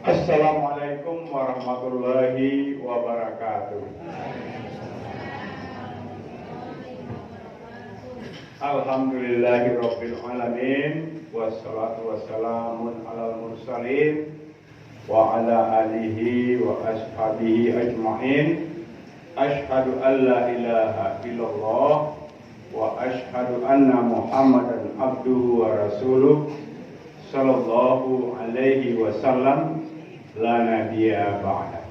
Assalamualaikum warahmatullahi wabarakatuh. Alhamdulillahirabbil alamin wassalatu wassalamun alal mursalin wa ala alihi wa ashabihi ajmain. Asyhadu an la ilaha illallah wa asyhadu anna Muhammadan abduhu wa rasuluh sallallahu alaihi wasallam la nabiyya ba'da.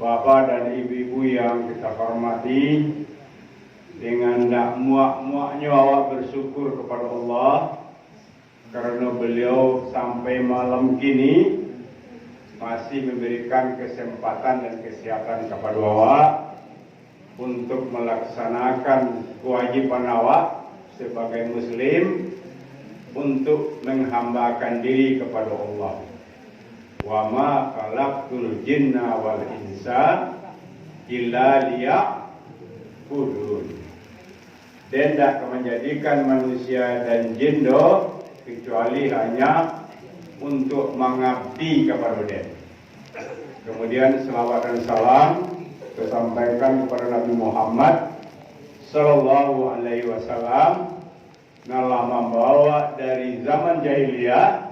Bapak dan ibu-ibu yang kita hormati, dengan tak muak-muaknya awak bersyukur kepada Allah karena beliau sampai malam kini masih memberikan kesempatan dan kesehatan kepada awak untuk melaksanakan kewajiban awak sebagai muslim untuk menghambakan diri kepada Allah. Wa ma khalaqtul jinna wal insa illa liya'budun. Dan tak menjadikan manusia dan jin kecuali hanya untuk mengabdi kepada dia. Kemudian selawat dan salam disampaikan kepada Nabi Muhammad sallallahu alaihi wasallam telah membawa dari zaman jahiliyah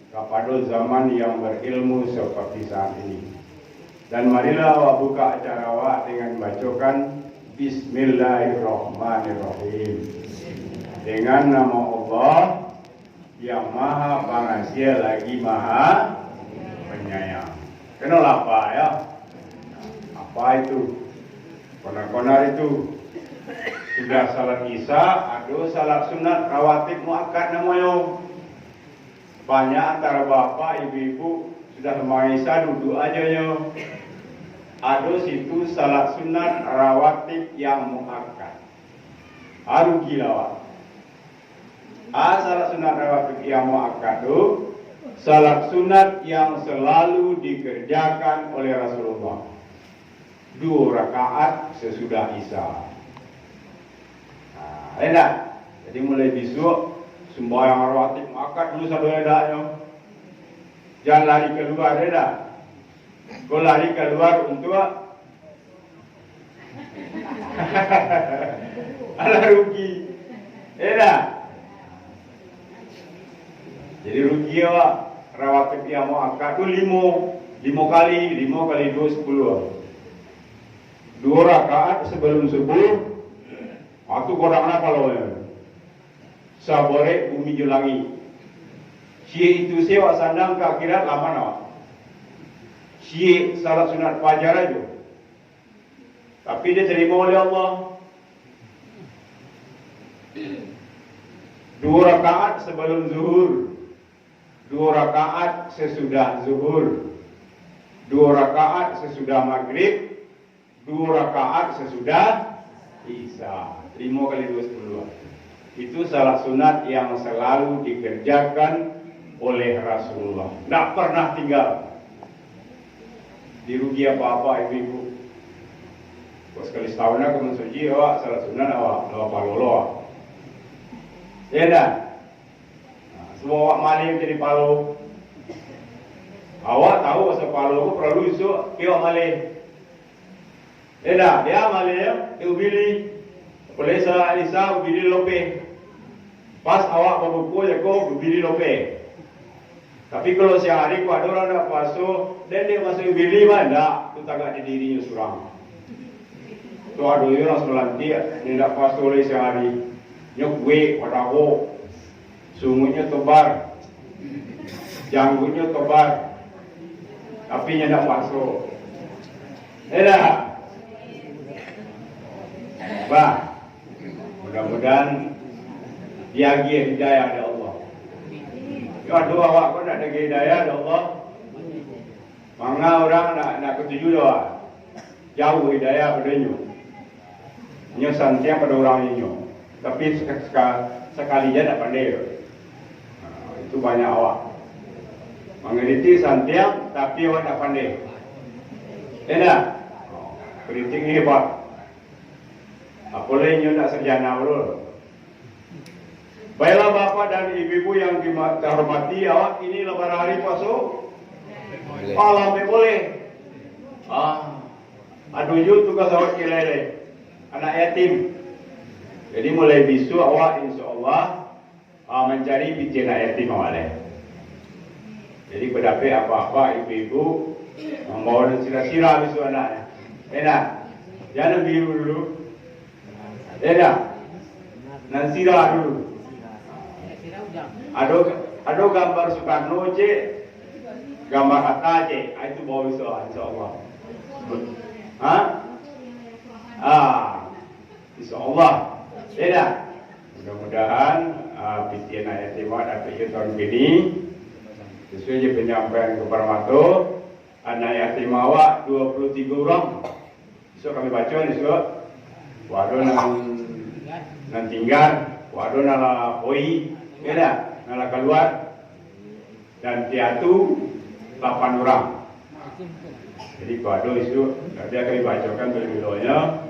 kepada zaman yang berilmu seperti saat ini. Dan marilah awak buka acara awak dengan bacakan Bismillahirrahmanirrahim. Dengan nama Allah yang maha pengasih lagi maha penyayang. Kenal apa ya? Apa itu? Konar-konar itu. Sudah salat isya, ada salat sunat rawatib muakkad namanya. Banyak antara bapak, ibu-ibu sudah maisa duduk aja ya. Ada situ salat sunat rawatib yang muakkad. Rugi lawat. Salat sunat rawatib yang muakkad itu salat sunat yang selalu dikerjakan oleh Rasulullah. 2 rakaat sesudah isya. Enak. Jadi mulai besok sembahyang rawatib muakkad dulu sadaya daknya. Jangan lari keluar dah. Kau lari keluar untuk ala rugi. Dah. Jadi rugi awak. Rawatib yang muakkad tu 5 kali 2 10. 2 rakaat sebelum subuh. Aku kodang apa loh ya? Sabore bumi julangi. Si itu sewa sandang ke akhirat lama nak. Si salat sunat fajar aja. Tapi dia terima oleh Allah. 2 rakaat sebelum zuhur. 2 rakaat sesudah zuhur. 2 rakaat sesudah maghrib. 2 rakaat sesudah isya. 5 kali 2 10. Itu salat sunat yang selalu dikerjakan oleh Rasulullah. Tak pernah tinggal. Dirugi apa-apa ibu-ibu. Sekali setahun aku mensuci awak salat sunat awak lawa palolo. Ya dah. Semua awak maling jadi palo. Awak tahu pasal palo aku perlu esok dia maling. Ya dah, dia maling dia ubili. Boleh salat isya ubili lope. Pas awak berbuku ya kau ubili lope. Tapi kalau siang hari ku ada orang nak puasa, dan dia masuk ubili mana? Tu tak ada dirinya surang. Tu ada orang selanti, dia nak puasa oleh siang hari. Nyok we pada ho, sungguhnya tebar, janggutnya tebar, tapi nya nak puasa. Dah. Bah, mudah-mudahan diagi hidayah dari Allah. Ya doa awak pun nak ada hidayah dari Allah. Mana orang nak ketuju doa. Jauh hidayah padanya. Nya santiang pada orang ini. Tapi sekali je nak pandai. Itu banyak awak. Mengerti santiang tapi awak tak pandai. Enak. Kritik ni hebat. Apalagi nyo nak sarjana dulu. Baiklah bapak dan ibu-ibu yang dihormati, awak ini lebaran hari puasa. Malam boleh. Aduh yuk tugas awak kilele. Anak yatim. Jadi mulai besok awak insyaAllah mencari biji anak yatim awak. Jadi berdapat apa-apa ibu-ibu membawa sirah-sirah besok anaknya. Enak. Jangan biru dulu. Enak. Dan sirah dulu. Ada gambar Soekarno je, gambar Hatta je. Itu bawa besok insyaAllah. InsyaAllah. Enak. Mudah-mudahan biji anak yatim dapat tahun ini. Sesuai penyampaian kepada Mato, anak yatim awak 23 orang. Besok kami baca besok. Waduh nan tinggal, waduh nala poi, ada nala keluar dan tiatu 8 orang. Jadi waduh besok dia kami bacakan berdoanya.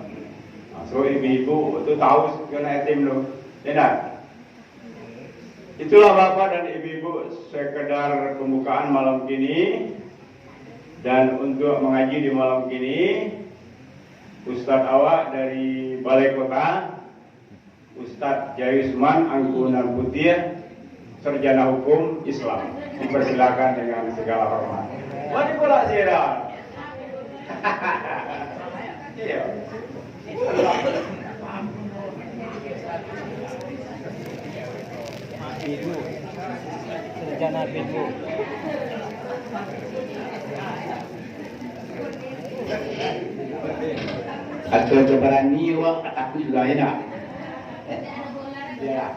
So ibu-ibu itu tahu anak yatim loh, ada. Itulah Bapak dan Ibu-ibu sekedar pembukaan malam ini. Dan untuk mengaji di malam ini, Ustadz awak dari Balai Kota, Ustadz Jayusman Angkunan Putih, Sarjana Hukum Islam. Dipersilakan dengan segala hormat. Mari pula siaran. Iya. Bidu, Sarjana Bidu. Atau berani wak aku juga enak. Ya.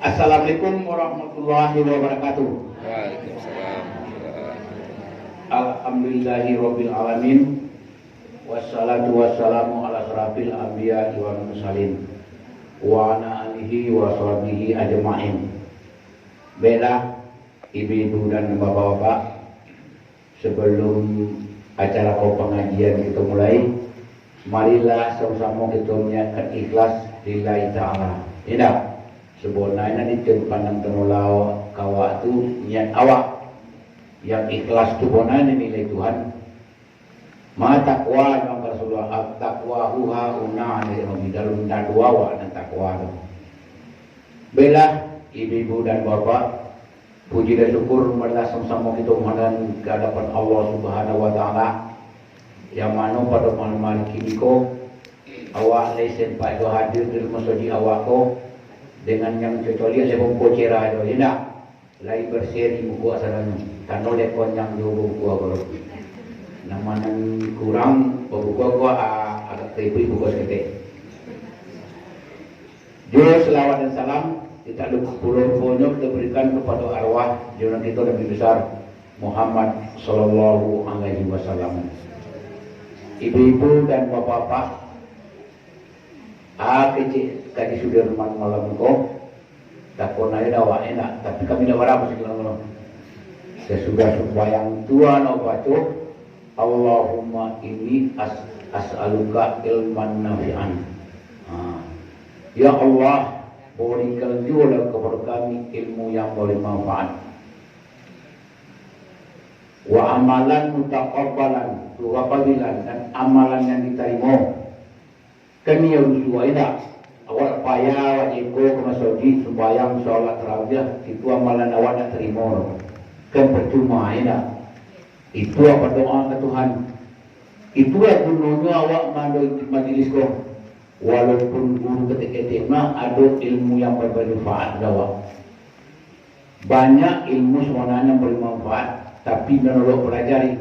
Assalamualaikum warahmatullahi wabarakatuh. Waalaikumsalam. Alhamdulillahirabbil alamin. Wassalatu wassalamu ala asrafil anbiya wal mursalin wa ala alihi wa sahbihi ajma'in. Baiklah ibu-ibu dan bapak-bapak, sebelum acara pengajian kita mulai, marilah sama-sama kita menyiapkan ikhlas lillahi ta'ala. Tidak, sebenarnya di pandang tenulau kawak itu niat awak yang ikhlas itu bonanya nilai Tuhan. Ma takwa yang Rasulullah takwa huha una di dalam dua wa dan takwa. Bela ibu-ibu dan bapak, puji dan syukur marilah sama-sama kita mohon ke hadapan Allah Subhanahu wa taala yang mana pada malam kini ko awak lesen pak do hadir di masjid awak ko dengan yang kecuali saya pun cerah do tidak lai berseri buku asalnya tanpa lekon yang jauh buku kalau nama yang kurang buku aku agak teribui buku seketik. Juru selawat dan salam kita puluh-puluhnya kita berikan kepada arwah junjungan kita Nabi besar Muhammad Sallallahu Alaihi Wasallam. Ibu-ibu dan bapak-bapak, kecil tadi sudah malam kau, tak pernah ada awak enak, tapi kami dah berapa sekarang? Sesudah sembahyang tua nak baca, Allahumma inni as'aluka ilman nafi'an. Ya Allah, berikan juga kepada kami ilmu yang boleh manfaat. Wa amalan mutaqabbalan, pengabdian dan amalan yang diterima. Kami harus suwaida. Awak payah wajib ke masjid sembahyang salat tarawih itu amalan awak nak terima. Kan percuma ya. Itu apa doa ke Tuhan. Itulah gunanya awak mandul majlis kau. Walaupun guru ketika mah ada ilmu yang bermanfaat awak. Banyak ilmu sebenarnya bermanfaat, tapi menolak pelajari.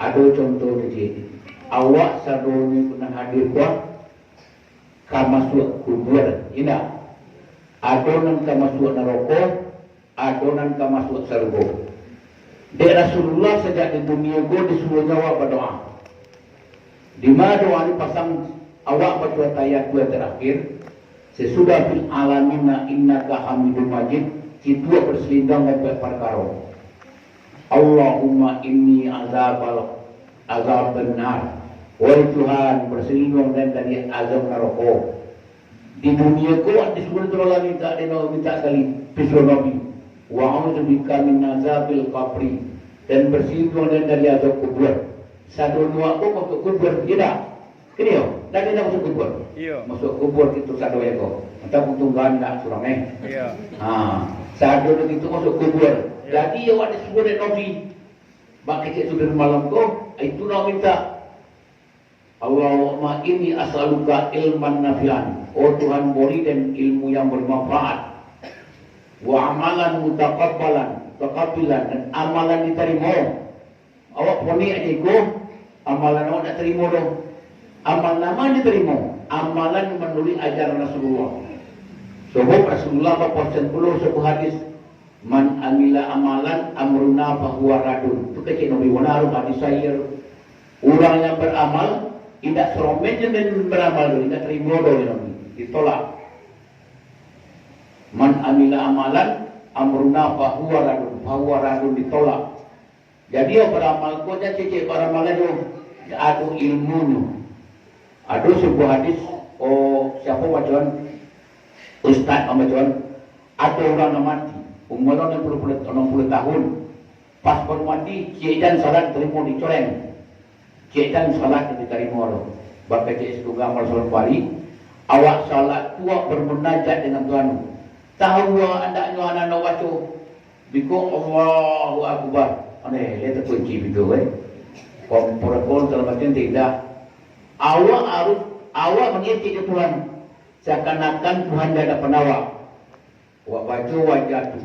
Ada contoh kecil. Awak sadoni pernah hadir kuat, kamasuk kubur, indah. Adonan kamasuk neraka, adonan kamasuk surga. Di Rasulullah sejak di dunia go disuruh nyawa berdoa. Di mana doa ini pasang awak baca ayat 2 terakhir. Sesudah fil alamina innaka hamidun majid, itu berselindang dengan perkara. Allahumma inni azab benar. Wahai Tuhan, berselindung dan dari azab neraka. Di dunia kuat disuruh Allah minta sekali pisau Nabi. Wa a'udzubika min azabil qabri dan bersinggung dari azab kubur. Satu dua aku masuk kubur tidak. Kini yo, dan dia masuk kubur. Iya. Masuk kubur itu satu ya kok. Entah untungan tak surang Iya. Satu itu masuk kubur. Jadi yo ada sebuah nabi. Maka cik sudah malam ko, itu nak minta Allahumma inni as'aluka ilman nafi'an. Oh Tuhan, beri dan ilmu yang bermanfaat. Wa amalan mutaqabbalan dan amalan diterima. Awak poni aja ko, amalan awak nak terima dong. Amal nama diterima, amalan menurut ajaran Rasulullah. Sebab Rasulullah berpesan puluh sebuah hadis, man amila amalan amruna fahuwa radun. Itu kecil Nabi Wanar hadis saya. Orang yang beramal tidak seromen dan beramal tidak terima oleh Nabi, ditolak. Man amila amalan amruna fahuwa radun ditolak. Jadi beramal kau jangan cecek beramal itu ada ilmunya. Ada sebuah hadis, siapa macam Ustaz macam ada orang yang mati umur 60 tahun, pas baru mati cik dan salat terima dicoreng, cik dan salat diterima Allah. Bahkan cik setunggal amal salat pagi, awak salat tua bermunajat dengan Tuhan. Tahu andaknya anak-anak baca biko Allahu Akbar. Aneh, dia terkunci begitu kompor-kompor dalam macam tidak. Awak mengikuti Tuhan seakan-akan Tuhan tidak ada penawar. Awak baca wajah tu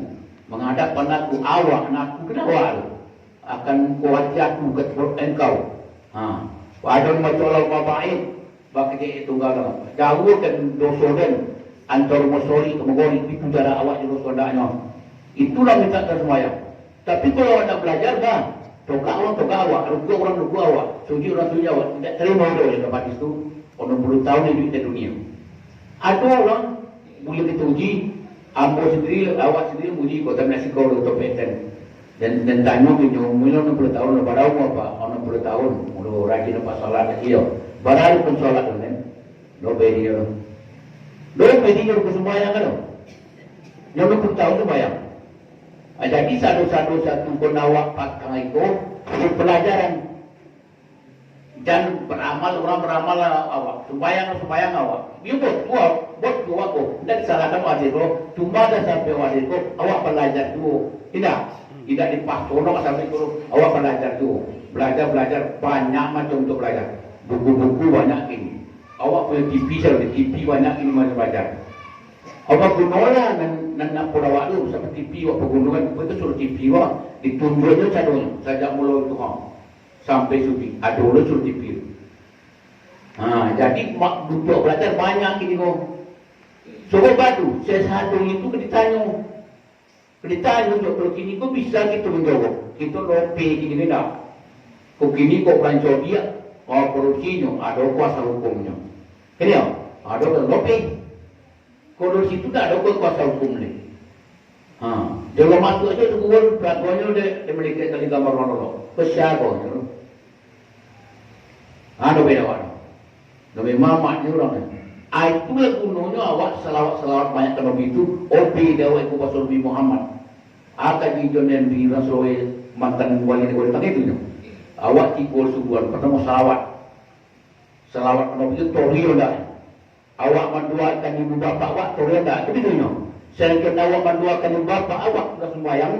menghadap anakku, awak anakku kenapa akan wajahku ke engkau. Wadon macam Allah babain bagi itu gagal. Jauhkan dosa dan antar musori kemogori itu cara awak juga saudanya. Itulah minta tersemayang. Tapi kalau anda belajar dah. Toka awak, ruku awak, suji orang awak, tidak terima orang yang dapat itu, orang 60 tahun hidup di dunia. Ada orang boleh kita uji, ambo sendiri, awak sendiri uji kontaminasi kau atau peten. Dan tanya punya umur 60 tahun, baru apa? 60 tahun, mula rajin apa salat dia. Baru pun salat kan? No bedi dia sembahyang kan? Yang 60 tahun sembahyang. Jadi satu pun awak pakai itu pelajaran dan beramal orang beramal awak sembahyang awak. Dia buat aku dan disalahkan wadiko tumba dan sampai wadiko awak belajar tu tidak dipasono sampai itu awak belajar banyak macam untuk belajar buku-buku banyak ini awak punya TV banyak ini macam belajar. Awak gunola nan purawak tu seperti TV awak pegunungan itu suruh TV awak ditunjuknya saja mula itu sampai subi ada orang suruh TV. Jadi duduk belajar banyak ini kok. Coba batu saya satu itu ditanya kalau kini kok bisa gitu menjawab kita lope gini dah. Kok kini kok rancau dia korupsinya ada kuasa hukumnya. Ini ada lope. Kalau situ tak ada kuasa hukum ni. Jangan masuk aja tu peraturannya dia memiliki kali gambar mana besar kau. Ada beda warna. Nabi Muhammad ni orang ni. Itulah gunanya awak selawat banyak kalau itu. Obi dia awak ikut pasal Nabi Muhammad. Akan dijon dan Rasulullah mantan wali negara tang itu. Awak tikul subuhan pertama selawat Nabi itu toriyo dah. Awak mendoakan ibu bapa awak toriyo dah. Begitu saya kena awak mendoakan ibu bapa awak sudah sembahyang.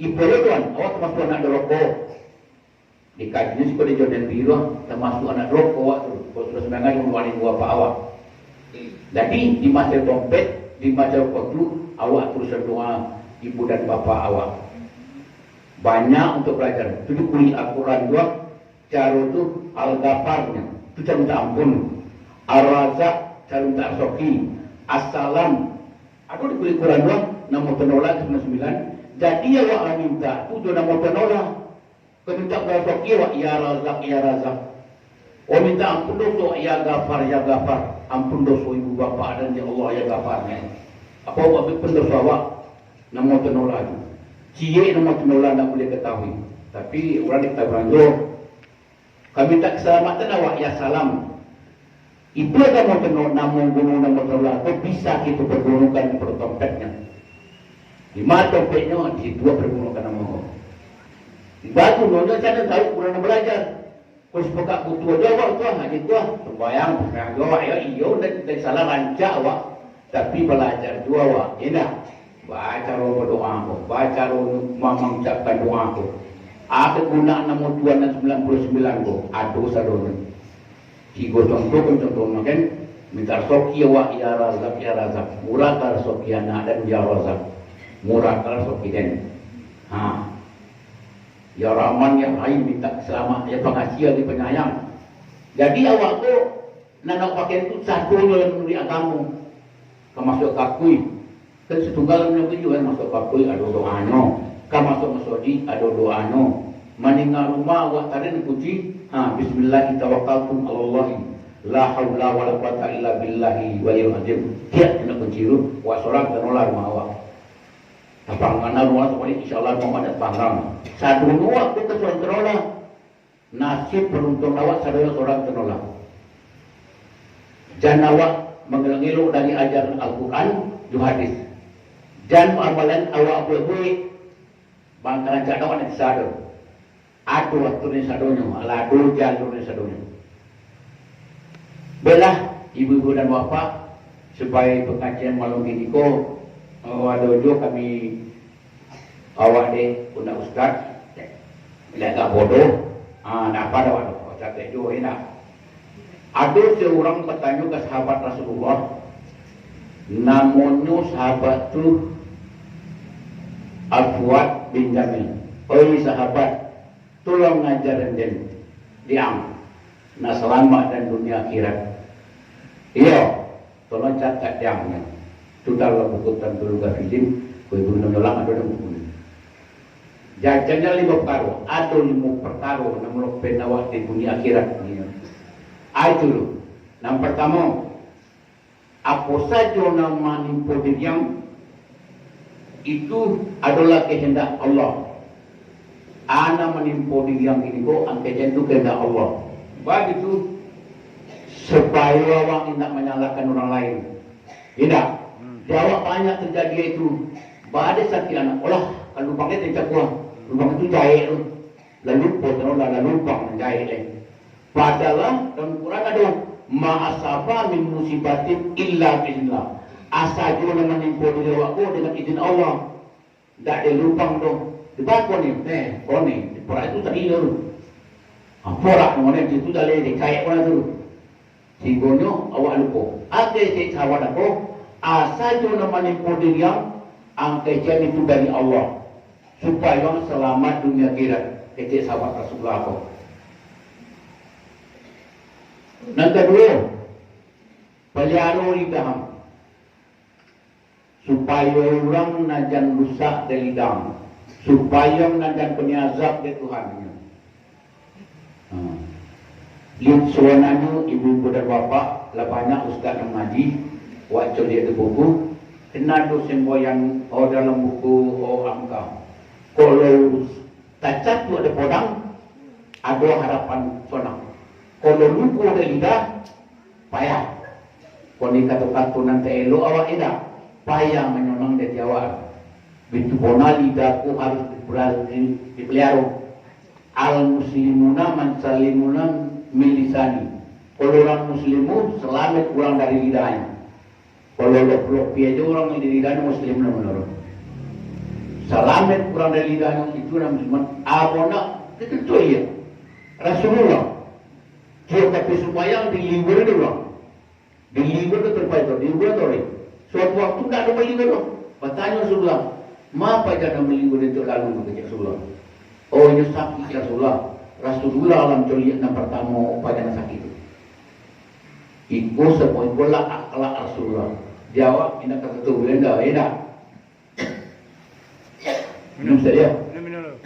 Ibu tuan awak termasuk anak doroko. Dikajinya sekolah dijon dan biru termasuk anak doroko awak tu. Kalau sudah sembahyang mendoakan ibu bapa awak. Jadi di masa dompet, di masa waktu awak terus berdoa ibu dan bapa awak. Banyak untuk belajar. Itu kuliah Al-Quran juga. Cara itu Al-Ghafarnya. Itu cara minta ampun. Ar-Razak, cara minta Soki. As-Salam. Aku di kuliah Quran juga. Nama penolak 99. Jadi awak minta. Itu nama penolak. Kau minta Soki awak. Ya Razak, Ya Razak. Oh minta ampun dosa. Ya Ghafar, Ya Ghafar. Ampun dosa ibu bapa dan ya Allah Ya Ghafarnya. Apa awak pendosa awak? Nama penolak itu. Cie nama penolak tak boleh ketahui. Tapi orang kita beranjur. Kami tak keselamatan awak ya salam. Itu adalah nama gunung nama penolak. Itu bisa kita pergunakan di dompetnya. Di mana dompetnya di dua pergunakan nama Allah. Batu nona sana tahu kurang belajar. Kau sepakat butuh jawab tuan ngaji tuan sembahyang jawab ya iyo dan salah rancak awak tapi belajar dua awak enak baca roh berdoa aku baca roh mengucapkan doa aku aku guna 6 tuan dan 99 ko aduh sadon tiga contoh makan minta soki awak ya razak murah kal soki anak dan ya razak murah kal soki den ya Rahman ya Rahim minta selamat ya pengasih di penyayang. Jadi awak tu nak pakai tu satu dalam menurut agama. Kemasuk kakui. Kan setunggal menurut juga masuk kakui ada doanya. Kemasuk masudi ada doanya. Meninggal rumah awak tarik puji. Bismillah tawakkaltu ala Allah. La haula wala quwata illa billahi waliyul azim. Dia kena kunci wa solat tenolah rumah awak. Abang mana rumah semuanya insyaAllah mau ada panggang. Satu waktu ke seorang tenolah. Nasib beruntung awak sadaya seorang tenolah. Jangan awak mengelak-elok dari ajaran Al-Quran dan hadis. Dan amalan awak boleh bangkalan cak awak nanti sadar. Adu waktu ni sadonya, ladu jalur ni sadonya. Belah ibu-ibu dan bapa supaya pengajian malam ini ko wadojo kami awak deh punya ustaz tidak bodoh nak apa dah waduh ustaz tejo enak ada seorang bertanya ke sahabat Rasulullah namanya sahabat tu Al-Fuad bin Jamil sahabat tolong ngajarin den diam nak selamat dan dunia akhirat iya tolong catat diamnya itu dalam buku Tantul Gafilin kau ibu menolong ada dalam buku ini jajannya 5 perkara ada 5 perkara namun penawak di dunia akhirat itu dulu yang pertama apa saja nama nimpo diriang itu adalah kehendak Allah ana menimpo diriang ini kok angkanya itu kehendak Allah begitu supaya orang tidak menyalahkan orang lain tidak jawab banyak terjadi itu pada sakit anak olah kalau pakai tidak kuah lubang itu jahit lalu potong lalu lubang menjahit padahal dalam Quran ada ma'asaba min musibatin illa billah asa juga menimpa diri awakku dengan izin Allah tak ada lubang tu dibaca ni ni porak itu tadi dulu porak mana itu dah le dikait mana tu sigonyo awak lupa ada sahabat aku asa juga menimpa diri yang angkajan itu dari Allah supaya selamat dunia akhirat kecil sahabat Rasulullah aku. Yang kedua pelihara lidah supaya orang najan rusak dari lidah supaya najan penyazab dari Tuhan lihat suananya ibu-ibu dan bapak lah banyak ustaz yang ngaji waktu dia ada buku kena tu semboyan dalam buku angka kalau cacat tu ada podang ada harapan sonang kalau lupa ada lidah payah kalau ni kata-kata nanti elok awak tidak payah menyonang dari awak bintu bona lidahku harus dipelihara al-muslimuna man-salimuna milisani kalau orang muslimu selamat kurang dari lidahnya kalau blok aja orang yang di lidahnya muslim menurut selamat kurang dari lidahnya itu namanya abona itu tu ya Rasulullah dia tapi supaya diliver dia orang diliver itu terbaik diliver tu suatu waktu tak ada diliver tu bertanya Rasulullah mengapa jangan diliver itu lalu kepada Rasulullah oh ini sakit Rasulullah alam coliak yang pertama pada sakit itu ikut semua itulah akhlak Rasulullah jawab tidak kata tu benda tidak minum saja minum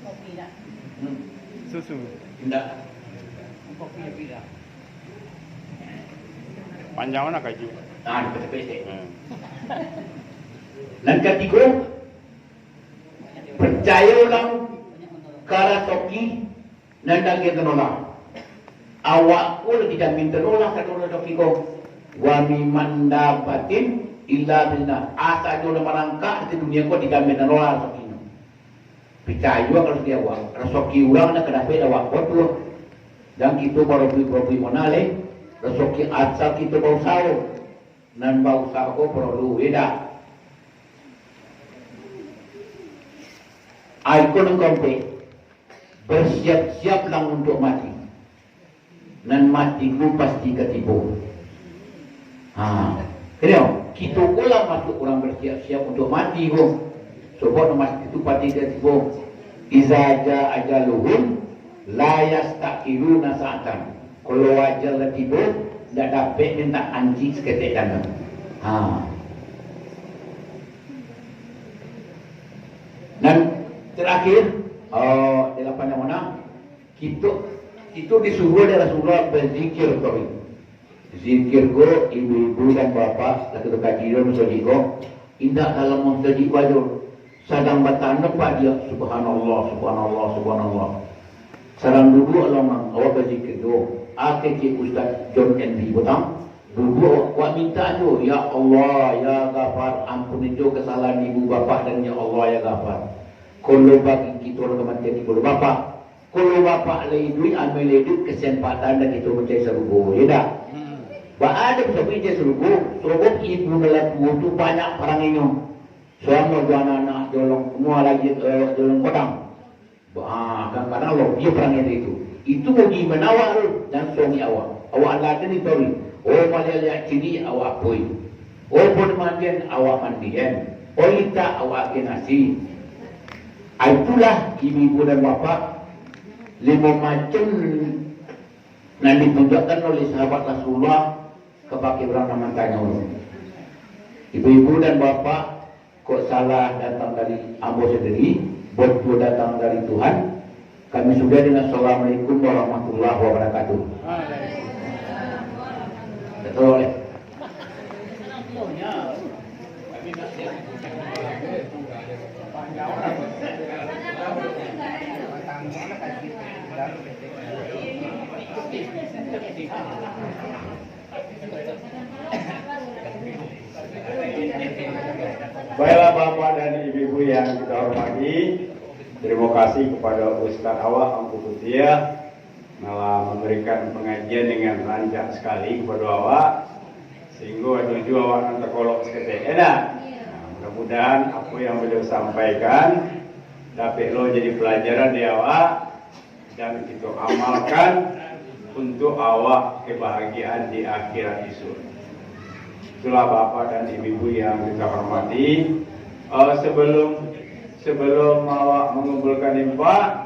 kopi tak susu tidak kopi tidak Panjang mana kaju? pesek dan ketiga percaya orang karasoki dan daging tenolak awak pun tidak minta nolak kata orang topiko wa miman dapatin illa billah asa jono marangka di dunia ko tidak minta nolak topino Percaya kalau dia awak. Resoki orang nak kedapit awak betul. Dan kita baru beli monale. Resoki asal kita bau sawo. Nan bau sawo perlu beda. Aikon ng kompe. Bersiap-siap lang untuk mati. Nan mati ku pasti ketipu. Kenapa? Kita pula masuk orang bersiap-siap untuk mati ku. Sebab mati itu pasti ketipu. Iza jaa ajaluhum la yastaqiluna sa'atan. Kalau ajal tiba, tak dapat minta anji seketik dana. Dan terakhir, dalam mana kita disuruh oleh Rasulullah berzikir kau. Zikir ko ibu-ibu dan bapa laki laki dia musajiko indah dalam musajiko aja sedang bertanda pak dia subhanallah subhanallah subhanallah sedang duduk alaman awak berzikir tu akhirnya Ustaz John Henry butang duduk awak minta tu ya Allah ya Ghafar ampuni tu kesalahan ibu bapa dan ya Allah ya Ghafar kalau bagi kita orang kematian ibu bapa kalau bapa lagi duit ambil duit kesempatan dan itu mencari serubu ya tak ada seperti dia serubu ibu melaku tu banyak orang ini semua anak jolong semua lagi jolong kodam kadang-kadang lo dia orang itu mau gimana awak dan suami awak ada ni tori malah lihat ciri awak pui pun mandian awak mandian ita awak nasi itulah ibu dan bapa 5 macam yang ditunjukkan oleh sahabat Rasulullah kepada orang nama tanya ibu-ibu dan bapak kok salah datang dari ambo sendiri betul datang dari Tuhan kami sudah dengan Assalamualaikum warahmatullahi wabarakatuh betul ya Baiklah Bapak dan Ibu-ibu yang kita hormati, terima kasih kepada Ustaz Awak Ampu Kutia malah memberikan pengajian dengan lancar sekali kepada awak sehingga tuju awak nanti kolok seketik mudah-mudahan apa yang beliau sampaikan dapat lo jadi pelajaran di awak dan kita amalkan untuk awak kebahagiaan di akhirat itu. Itulah Bapak dan Ibu yang kita hormati. Sebelum awak mengumpulkan infak,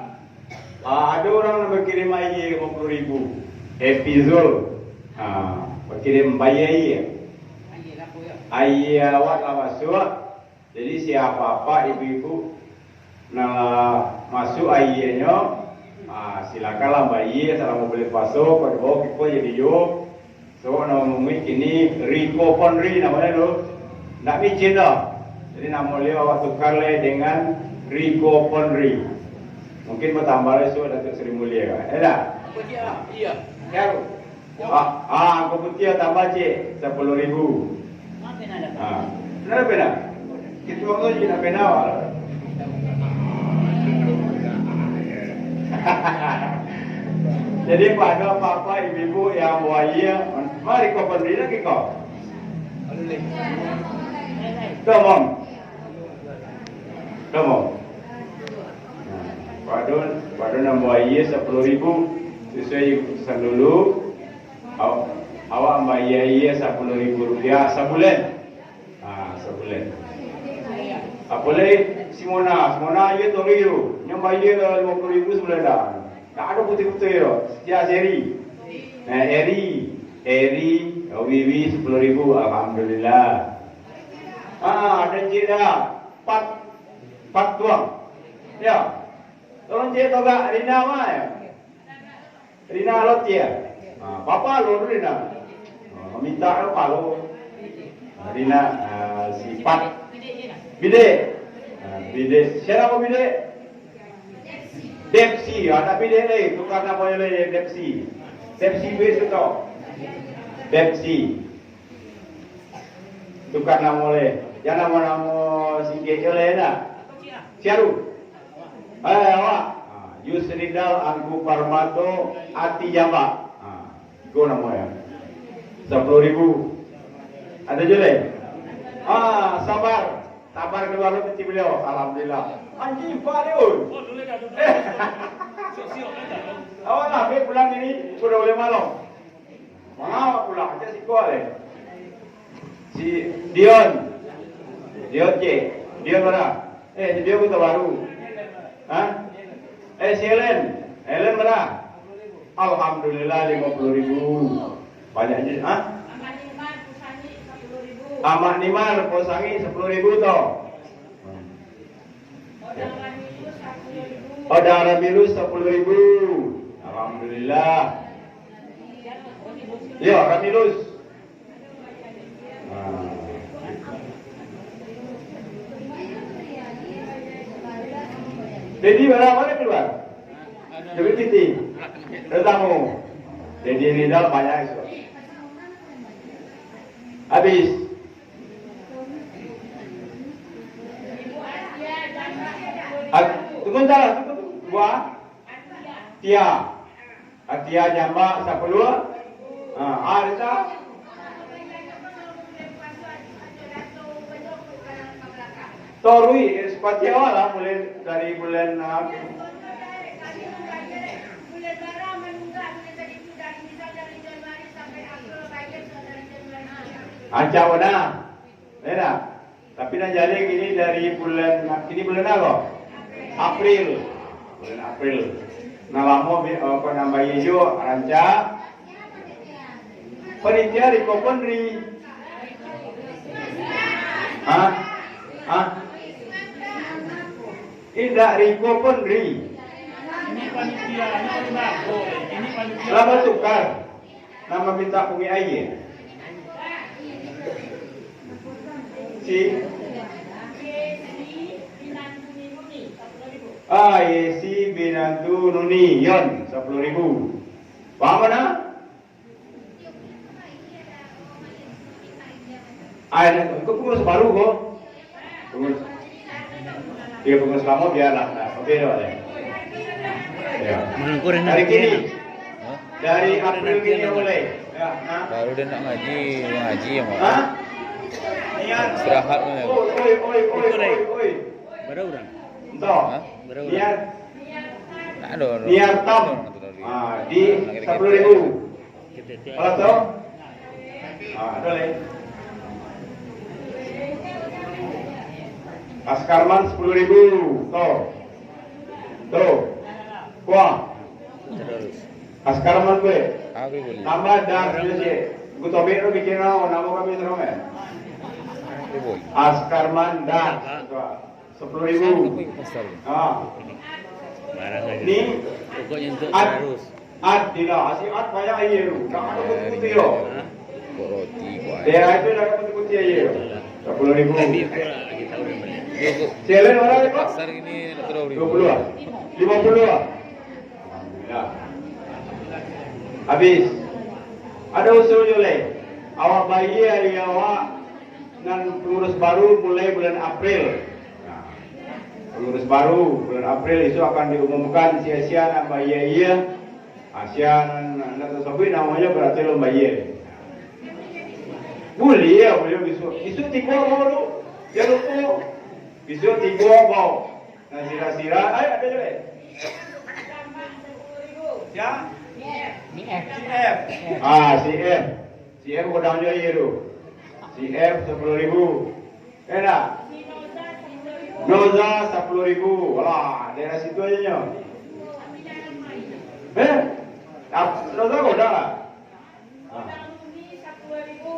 ada orang yang berkirim air 50.000 episode. Berkirim bayar air awak lah masuk. Jadi siapa-apa ibu-ibu nak masuk airnya, silakanlah bayar. Salah mau beli pasok, pada bawah kita jadi yo. So namanya kini Rico Ponri namanya tu, nak micin dah. Jadi nama dia awak tukar le dengan Rico Ponri. Mungkin bertambah le so Datuk Seri Mulia kan? Tak? Apa dia? Iya. Kau? Kau putih tambah cik 10.000. Apa nak dapat? Kenapa pena? Kita orang tu nak pena awak. Jadi pada apa-apa ibu-ibu yang buaya, mari kau beri lagi kau. Come on. Pada nak buaya 10.000 sesuai keputusan dulu. Awak bayar 10.000 rupiah sebulan. Sebulan. Apa lagi? Simona dia tu ribu. Yang bayar 50.000 sebulan dah. Tak ada putih-putih tu. Setiap seri. Eri, Wiwi 10.000. Alhamdulillah. Ada cik dah. Pat tuang. Ya. Tolong cik tahu tak Rina mah ya? Rina lot ya. Papa lo Rina. Minta apa lo? Rina si Pat. Bide. Siapa mau bide? Depsi, ada bide lagi. Tukar nama lagi Depsi. Depsi base tu. Depsi. Tukar nama lagi. Jangan nama si kecil lagi dah. Siaru. Awak. Yusridal Angku Parmato Ati Jamba. Itu namanya. 10.000. Ada juga? Sabar. Sabar keluar rezeki beliau. Alhamdulillah. Anjing Pak Leun. Oh, dulu dah. Siok dah. Awak lah, dia pulang ini sudah boleh malam. Mana pulang aja si Kuala. Si Dion. Dion C. Dion mana? Si Dion kita baru. Si Helen. Helen mana? Alhamdulillah 50.000. Banyak aja. Amak Nimar Posangi 10.000 toh. Odang Ramilus 10.000. Alhamdulillah. Ya, Ramilus. Jadi mana keluar? Jadi Titi. Tetamu. Jadi Ridal banyak itu. Habis. Tunggu ntar, tunggu. Dua. Tia. Tia Jamba 10. Arisa. Torui, seperti awal lah, mulai dari bulan Ancawana, beda. Tapi nak jadi gini dari bulan ini bulan apa? April, bulan April. Nah lama apa nambah hijau ranca. Penitia di Koponri. Tidak Riko Ponri. Ini panitia, ini panitia. Lama tukar. Nama minta pungi aye. Yesi Binantu Nuni Yon 10.000. Paham mana? Kau pengurus baru kok. Pengurus. Dia pengurus lama biarlah. Oke boleh. Ya. Dari kini. Dari April ini boleh. Ya. Baru dia nak ngaji yang Hah? Niat. Istirahat mana? Oi. Berapa orang? Entah. Niat. Tak ada. Niat tam. Di 10.000. Kalau tu? Ada lagi. Askarman 10.000. Tuh. Kuah. Terus. Askarman gue. Aku boleh. Nama dan je. Gue tahu betul bikin nama kami terus kan. Aku boleh. Askarman dan 10.000. Pasal. Barang aja. Ni Pokoknya untuk Ad terus. tidak. Asyik banyak air tu. Tak ada putih lo. Kok roti kuah. Daerah itu dah putih air. 10.000. Tapi kita udah beli. Selen orang itu? Pasar ini nak terus 20 ah. 50 ah. Alhamdulillah. Habis. Ada usul juga. Awak bayi hari awak dengan pengurus baru mulai bulan April. Pengurus baru bulan April itu akan diumumkan sia-sia nama iya. Asian nak tersebut namanya berarti lomba iya. Boleh ya, boleh isu 3 baru. Jangan lupa. Isu 3 bau. Nah sira-sira, ada juga. Ya? CF. CF. CF kodang juga iya tu. CF 10.000. Enak. Noza 10.000. Walah, daerah situ aja nya. Noza kodang lah.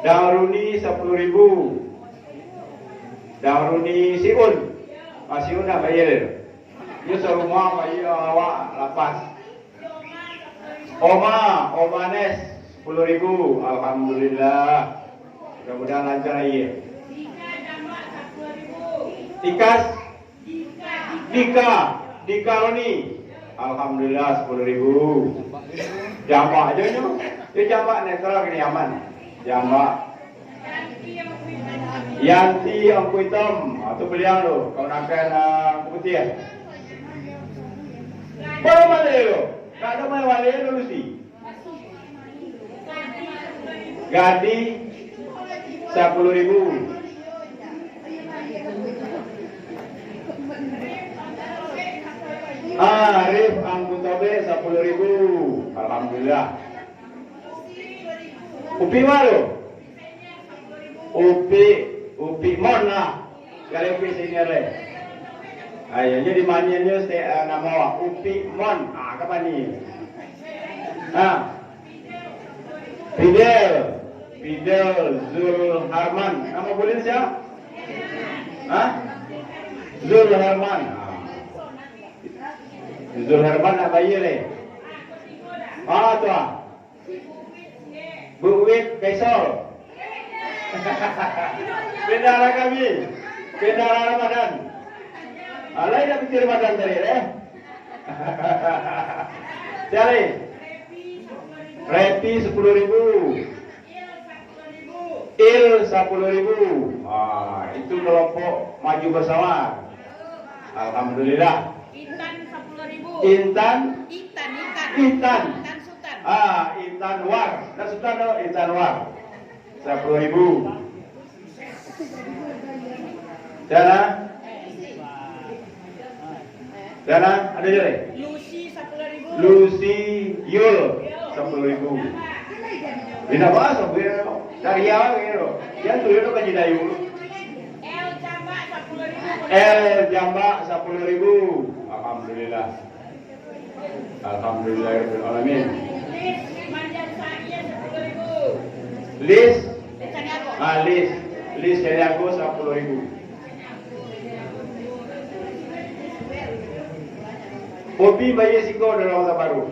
Daruni 10.000. Daruni Siun. Siun dah bayar. Dia serumah bayar awak lapas. Omanes 10.000. Alhamdulillah. Mudah-mudahan lancar lagi. Tikas Dika Roni. Alhamdulillah 10.000. Jambak aja nyo. Dia jambak netral kini aman. Jambak. Yanti Angku Hitam. Itu beliau tu. Kau nakkan putih ya? Baru mali lo. Kada mau mali dulu sih. Gadi 10.000. Arif anggota B 10.000. Alhamdulillah. Upi malu. Upi mon lah. Kalau upi senior le. Ayo jadi maniannya nama Upi mon. Kapan ni? Fidel Zul Harman. Nama boleh siapa? Zul Harman. Zul Harman nak bayar le. Tuah. Buwit Besol. Bendara kami. Bendara Ramadan. Alai dah pikir Ramadan tadi Cari. Repi 10.000. Il 10.000. Itu kelompok maju bersama. Alhamdulillah. Intan 10.000. Intan. Intan Sultan. Intan War. Dan Sultan no, Intan War. 10.000. Dana, ada je. Lucy 10.000. Lucy Yul 10.000. Bina bahasa bina dari awal gitu. Yang tu itu kan jadi dulu. Jamba 10.000. Alhamdulillah. Alhamdulillahirabbil alamin. Lis. Lis dari aku 10.000. Kopi bayi siko dalam Kota Baru.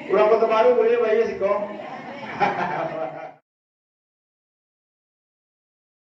Kurang Kota Baru boleh bayi siko.